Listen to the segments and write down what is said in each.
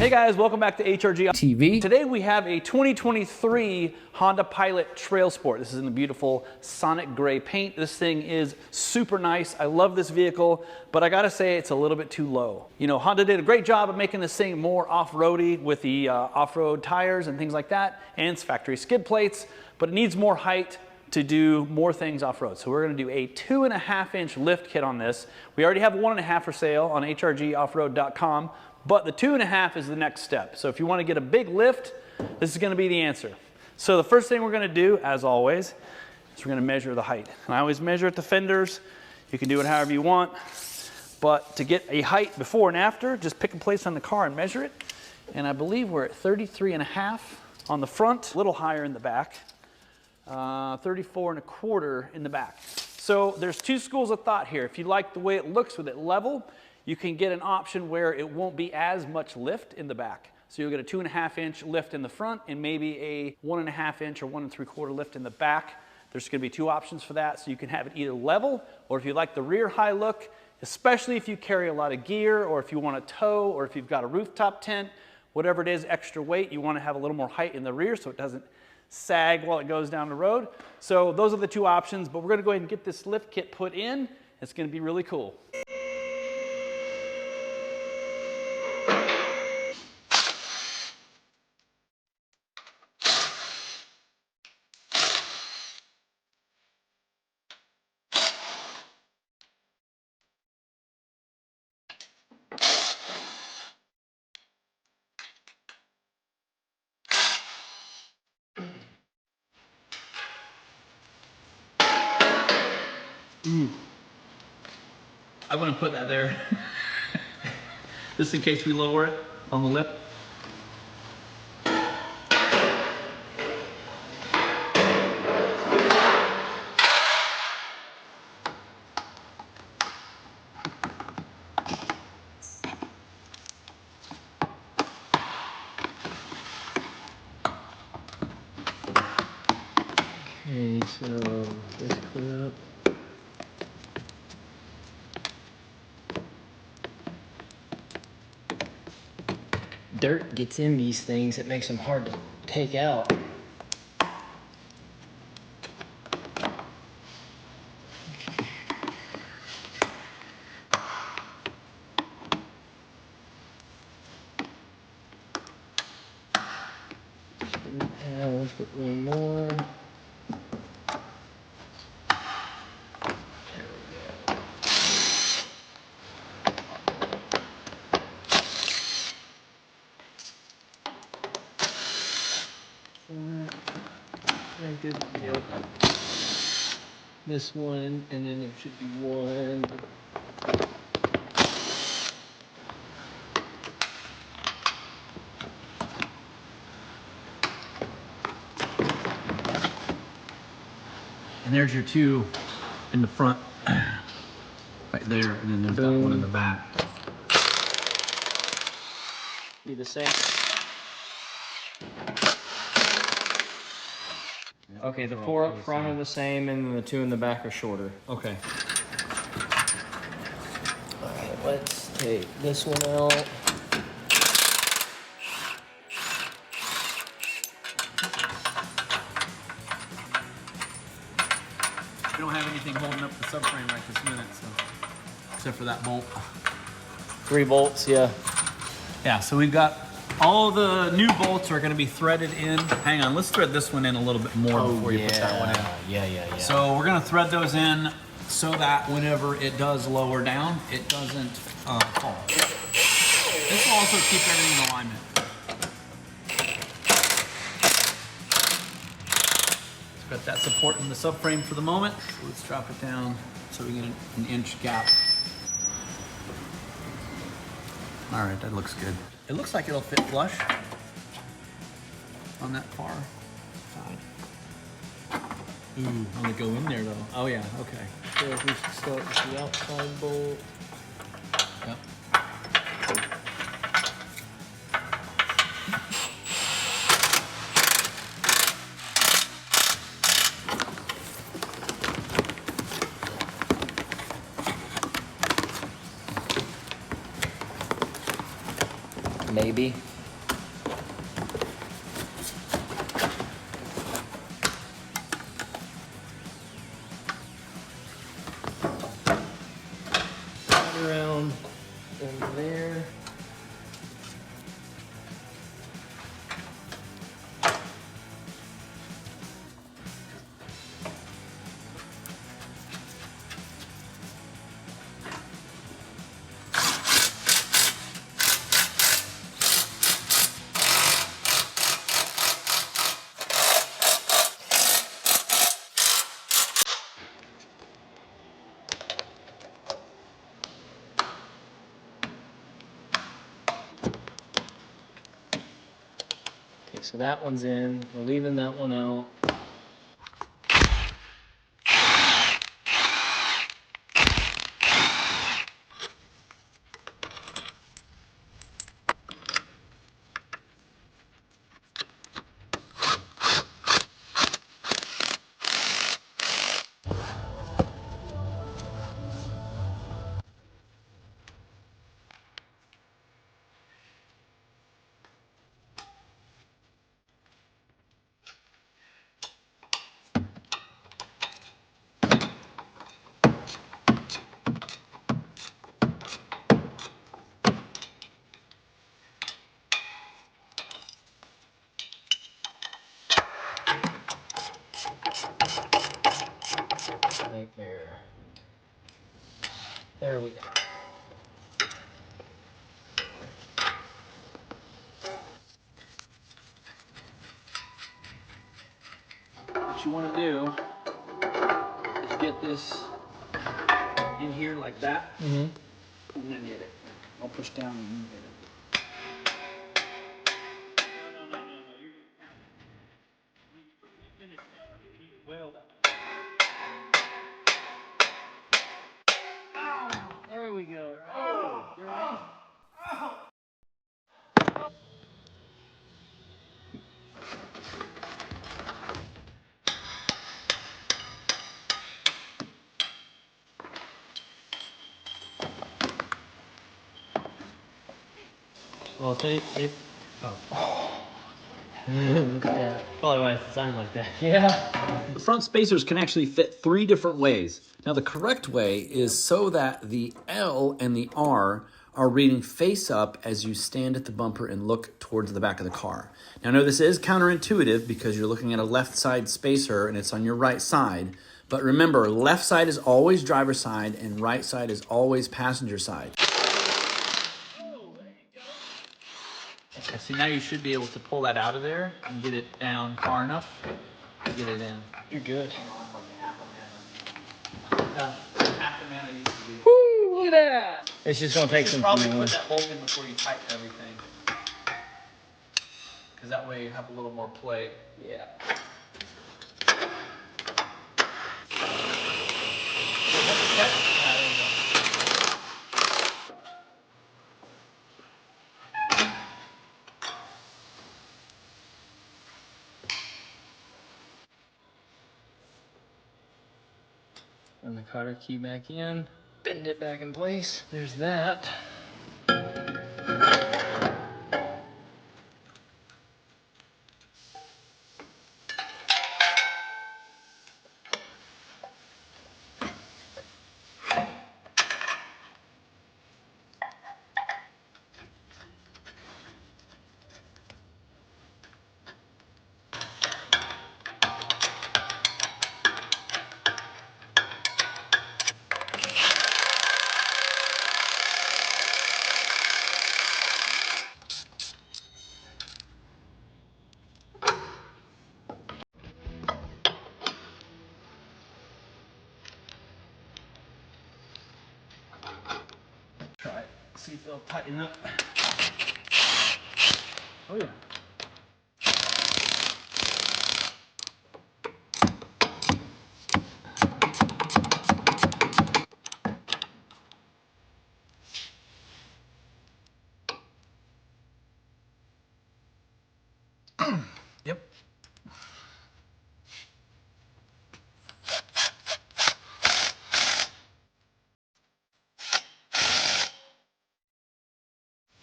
Hey guys, welcome back to HRG TV. Today we have a 2023 Honda Pilot Trail Sport. This is in the beautiful Sonic Gray paint. This thing is super nice. I love this vehicle, but I gotta say it's a little bit too low. You know, Honda did a great job of making this thing more off-roady with the off-road tires and things like that, and its factory skid plates, but it needs more height to do more things off-road. So we're gonna do a 2.5-inch lift kit on this. We already have 1.5 for sale on HRGOffroad.com. But the 2.5 is the next step. So if you want to get a big lift, this is going to be the answer. So the first thing we're going to do, as always, is we're going to measure the height. And I always measure at the fenders. You can do it however you want. But to get a height before and after, just pick a place on the car and measure it. And I believe we're at 33.5 on the front, a little higher in the back, 34.25 in the back. So there's two schools of thought here. If you like the way it looks with it level, you can get an option where it won't be as much lift in the back. So you'll get a 2.5-inch lift in the front and maybe a 1.5-inch or 1.75 lift in the back. There's gonna be two options for that. So you can have it either level, or if you like the rear high look, especially if you carry a lot of gear, or if you want to tow, or if you've got a rooftop tent, whatever it is, extra weight, you wanna have a little more height in the rear so it doesn't sag while it goes down the road. So those are the two options, but we're gonna go ahead and get this lift kit put in. It's gonna be really cool. I wouldn't put that there. Just in case we lower it on the lip. Okay, so let's clean up. Dirt gets in these things, it makes them hard to take out. And let's put one more. Good. Yep. This one, and then there should be one. And there's your two in the front, right there, and then there's that one in the back. Be the same. Okay, the four up front are the same, and the two in the back are shorter. Okay. Alright, let's take this one out. We don't have anything holding up the subframe right this minute, so except for that bolt. 3 bolts, yeah. Yeah, so we've got all the new bolts are going to be threaded in. Hang on, let's thread this one in a little bit more before you put that one in. Yeah. So we're going to thread those in so that whenever it does lower down, it doesn't fall. This will also keep everything in alignment. Let's put that support in the subframe for the moment. So let's drop it down so we get an inch gap. All right, that looks good. It looks like it'll fit flush on that far side. Ooh, I'm gonna go in there though. Oh yeah, okay. So if we should start with the outside bolt. Yep. Maybe. into there. Okay, so that one's in. We're leaving that one out. Right there. There we go. What you want to do is get this in here like that, and then hit it. Don't push down and you hit it. There we go. Oh, you're right. Well, look at that. Probably why it's designed like that. Yeah. The front spacers can actually fit 3 different ways. Now the correct way is so that the L and the R are reading face up as you stand at the bumper and look towards the back of the car. Now I know this is counterintuitive because you're looking at a left side spacer and it's on your right side, but remember, left side is always driver's side and right side is always passenger side. Okay, so now you should be able to pull that out of there and get it down far enough to get it in. You're good. Half the man I used to be. Woo, look at that. It's just going to take some Probably time. put that bolt in before you tighten everything. Because that way you have a little more play. Yeah. And the cutter key back in, bend it back in place. There's that. Try it. See if it'll tighten up. Oh yeah. Yep.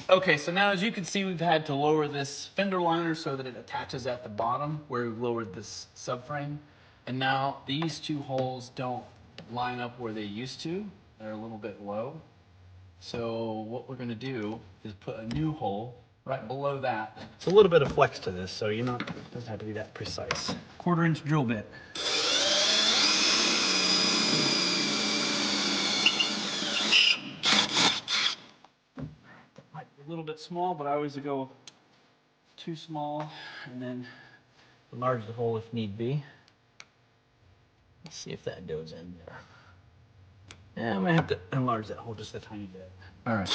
Okay, so now as you can see, we've had to lower this fender liner so that it attaches at the bottom where we've lowered this subframe. And now these 2 holes don't line up where they used to. They're a little bit low. So what we're gonna do is put a new hole right below that. It's a little bit of flex to this, so it doesn't have to be that precise. 1/4 inch drill bit. Might be a little bit small, but I always go too small and then enlarge the hole if need be. Let's see if that goes in there. Yeah, I might have to enlarge that hole just a tiny bit. All right.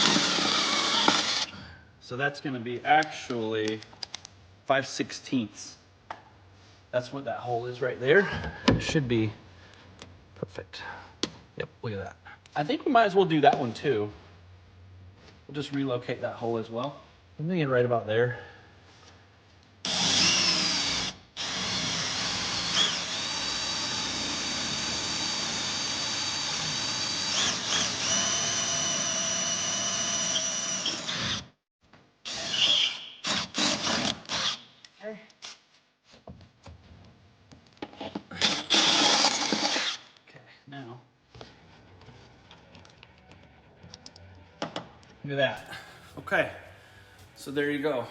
So that's going to be actually 5/16. That's what that hole is right there. It should be perfect. Yep, look at that. I think we might as well do that one too. We'll just relocate that hole as well. I'm thinking right about there. Now, look at that. Okay, so there you go.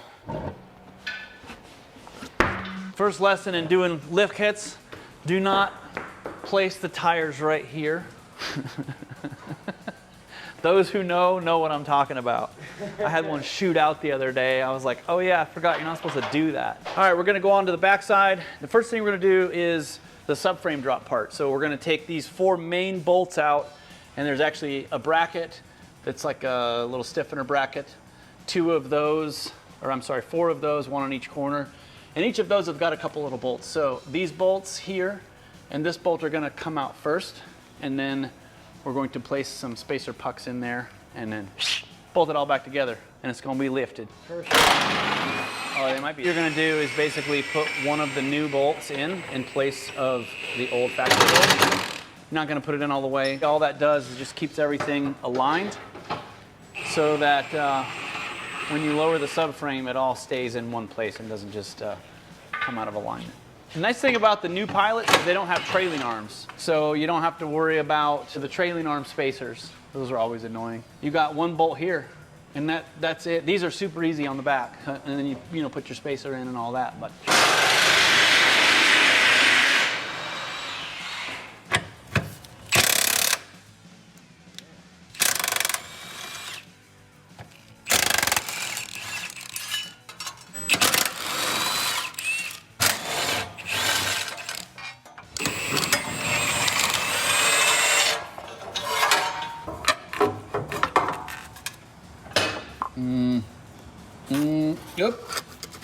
First lesson in doing lift kits, do not place the tires right here. Those who know what I'm talking about. I had one shoot out the other day. I was like, oh yeah, I forgot you're not supposed to do that. All right, we're gonna go on to the back side. The first thing we're gonna do is the subframe drop part. So we're gonna take these 4 main bolts out, and there's actually a bracket that's like a little stiffener bracket. 4 of those, 1 on each corner. And each of those have got a couple little bolts. So these bolts here and this bolt are gonna come out first, and then we're going to place some spacer pucks in there and then bolt it all back together, and it's gonna be lifted. You're gonna do is basically put one of the new bolts in place of the old factory bolt. You're not gonna put it in all the way. All that does is just keeps everything aligned so that when you lower the subframe, it all stays in one place and doesn't just come out of alignment. The nice thing about the new Pilots is they don't have trailing arms, so you don't have to worry about the trailing arm spacers. Those are always annoying. You got one bolt here, and that's it. These are super easy on the back, and then you put your spacer in and all that. But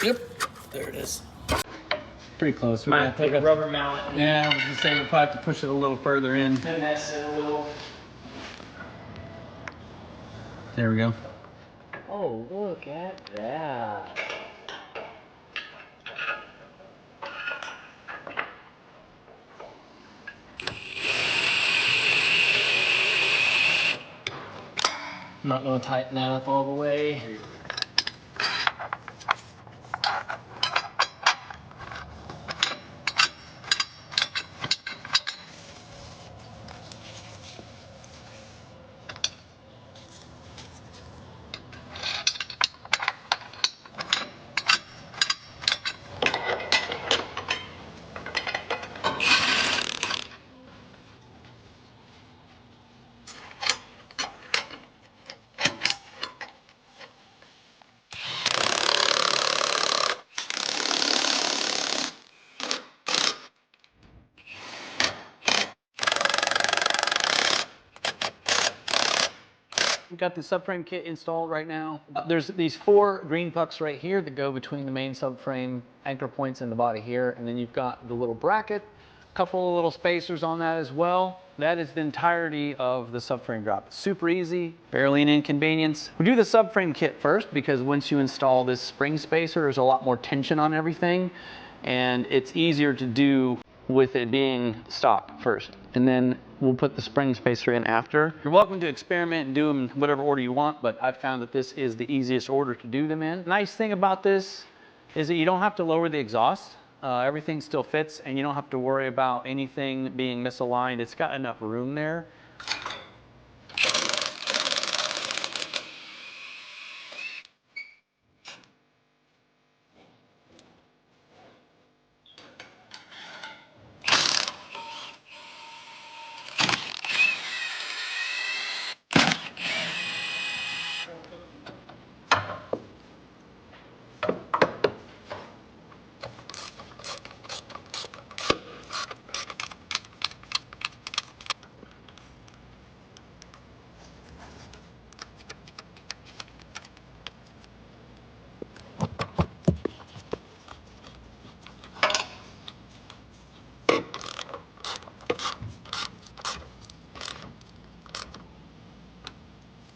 Yep, there it is. Pretty close. Might take a rubber mallet. Yeah, I was just saying we'll probably have to push it a little further in. Finesse it a little. There we go. Oh, look at that. I'm not going to tighten that up all the way. We've got the subframe kit installed right now. There's these 4 green pucks right here that go between the main subframe anchor points and the body here. And then you've got the little bracket, a couple of little spacers on that as well. That is the entirety of the subframe drop. Super easy, barely an inconvenience. We do the subframe kit first because once you install this spring spacer, there's a lot more tension on everything. And it's easier to do with it being stock first. And then we'll put the spring spacer in after. You're welcome to experiment and do them in whatever order you want, but I've found that this is the easiest order to do them in. Nice thing about this is that you don't have to lower the exhaust. Everything still fits, and you don't have to worry about anything being misaligned. It's got enough room there.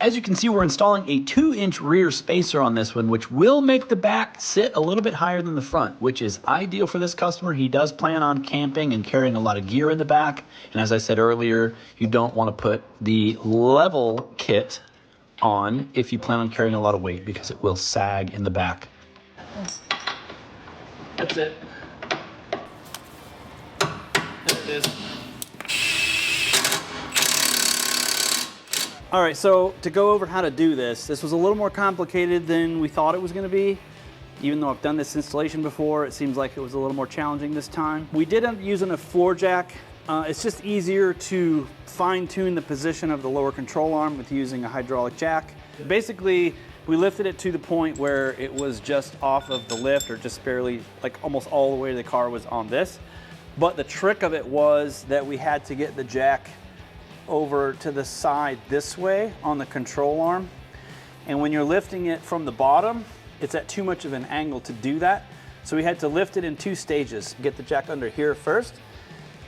As you can see, we're installing a 2-inch rear spacer on this one, which will make the back sit a little bit higher than the front, which is ideal for this customer. He does plan on camping and carrying a lot of gear in the back. And as I said earlier, you don't want to put the level kit on if you plan on carrying a lot of weight, because it will sag in the back. That's it. There it is. All right, so to go over how to do this was a little more complicated than we thought it was going to be. Even though I've done this installation before, it seems like it was a little more challenging this time. We did end up using a floor jack. It's just easier to fine-tune the position of the lower control arm with using a hydraulic jack. Basically, we lifted it to the point where it was just off of the lift, or just barely, like almost all the way the car was on this. But the trick of it was that we had to get the jack over to the side this way on the control arm. And when you're lifting it from the bottom, it's at too much of an angle to do that. So we had to lift it in 2 stages. Get the jack under here first,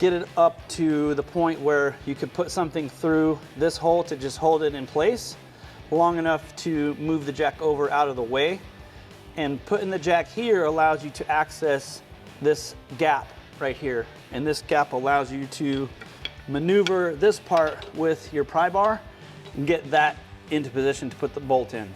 get it up to the point where you could put something through this hole to just hold it in place long enough to move the jack over out of the way. And putting the jack here allows you to access this gap right here. And this gap allows you to maneuver this part with your pry bar and get that into position to put the bolt in.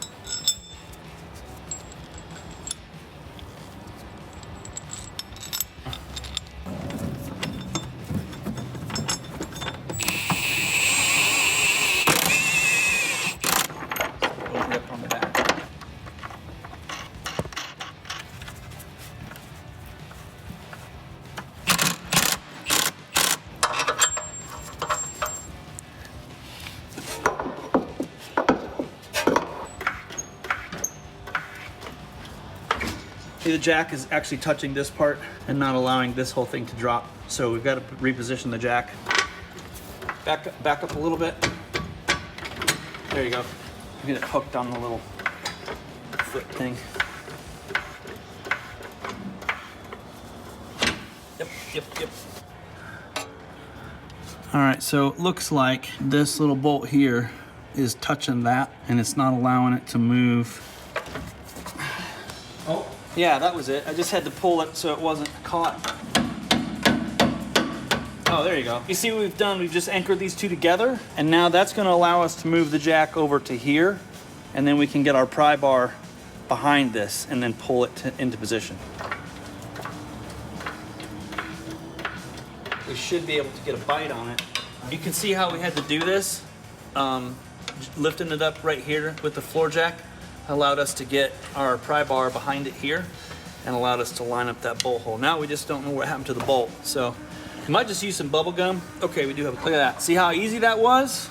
The jack is actually touching this part and not allowing this whole thing to drop. So we've got to reposition the jack. Back up a little bit. There you go. You get it hooked on the little foot thing. Yep. All right, so it looks like this little bolt here is touching that, and it's not allowing it to move. Oh. Yeah, that was it. I just had to pull it so it wasn't caught. Oh, there you go. You see what we've done? We've just anchored these two together, and now that's going to allow us to move the jack over to here, and then we can get our pry bar behind this and then pull it into position. We should be able to get a bite on it. You can see how we had to do this. Lifting it up right here with the floor jack allowed us to get our pry bar behind it here and allowed us to line up that bolt hole. Now we just don't know what happened to the bolt. So we might just use some bubble gum. Okay, we do have, look at that. See how easy that was?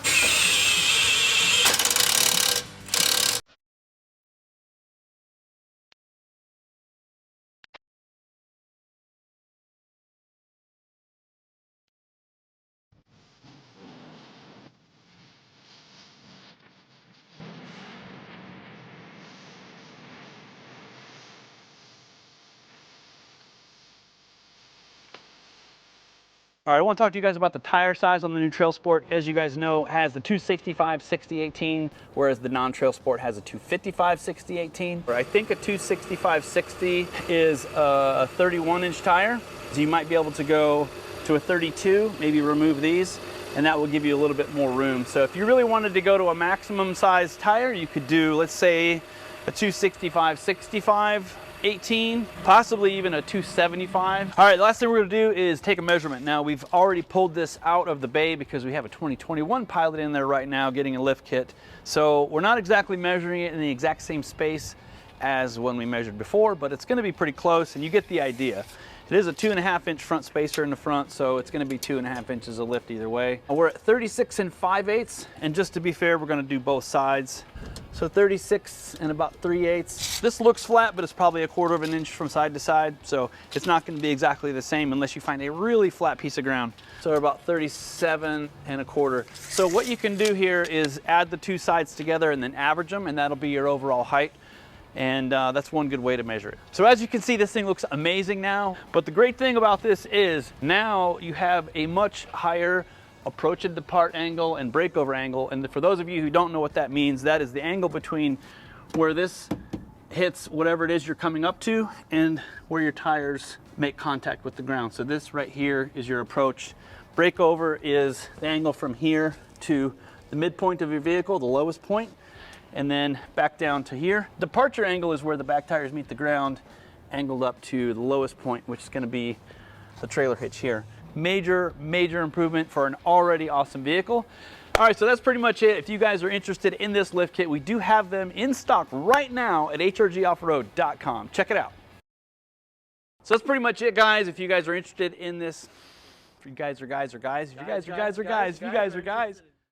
All right, I want to talk to you guys about the tire size on the new Trail Sport. As you guys know, it has the 265/60/18, whereas the non-Trail Sport has a 255/60/18. I think a 265/60 is a 31-inch tire. So you might be able to go to a 32, maybe remove these, and that will give you a little bit more room. So if you really wanted to go to a maximum size tire, you could do, let's say, a 265/65/18, possibly even a 275. All right, the last thing we're gonna do is take a measurement. Now, we've already pulled this out of the bay because we have a 2021 Pilot in there right now getting a lift kit. So we're not exactly measuring it in the exact same space as when we measured before, but it's gonna be pretty close, and you get the idea. It is a 2.5-inch front spacer in the front, so it's gonna be 2.5 inches of lift either way. We're at 36 5/8, and just to be fair, we're gonna do both sides. So 36 and about 3/8. This looks flat, but it's probably 1/4 of an inch from side to side, so it's not gonna be exactly the same unless you find a really flat piece of ground. So we're about 37 1/4. So what you can do here is add the two sides together and then average them, and that'll be your overall height. And that's one good way to measure it. So as you can see, this thing looks amazing now, but the great thing about this is now you have a much higher approach and depart angle and breakover angle. And for those of you who don't know what that means, that is the angle between where this hits whatever it is you're coming up to and where your tires make contact with the ground. So this right here is your approach. Breakover is the angle from here to the midpoint of your vehicle, the lowest point, and then back down to here. Departure angle is where the back tires meet the ground, angled up to the lowest point, which is going to be the trailer hitch here. Major improvement for an already awesome vehicle. All right, so that's pretty much it. If you guys are interested in this lift kit, we do have them in stock right now at HRGOffroad.com. Check it out. So that's pretty much it, guys. If you guys are interested in this, if you guys are guys.